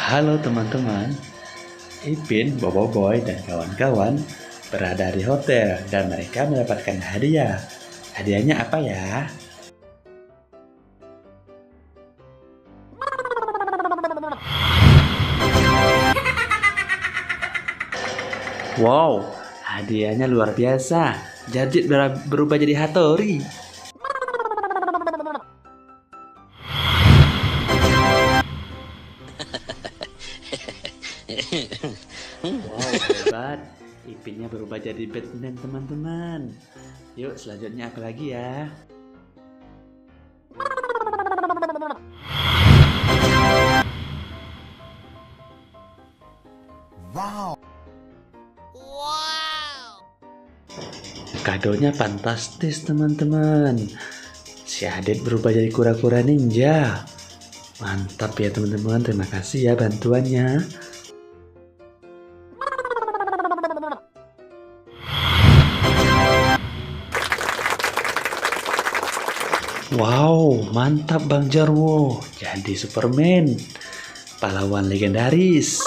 Halo teman-teman, Ipin, Boboiboy, dan kawan-kawan berada di hotel dan mereka mendapatkan hadiah. Hadiahnya apa ya? Wow, hadiahnya luar biasa. Jadid berubah jadi Hattori. Wow, hebat. Ipinnya berubah jadi Batman, teman-teman. Yuk, selanjutnya apa lagi ya? Wow. Kadonya fantastis, teman-teman. Si Adit berubah jadi kura-kura ninja. Mantap ya, teman-teman. Terima kasih ya bantuannya. Wow, mantap Bang Jarwo. Jadi Superman, pahlawan legendaris.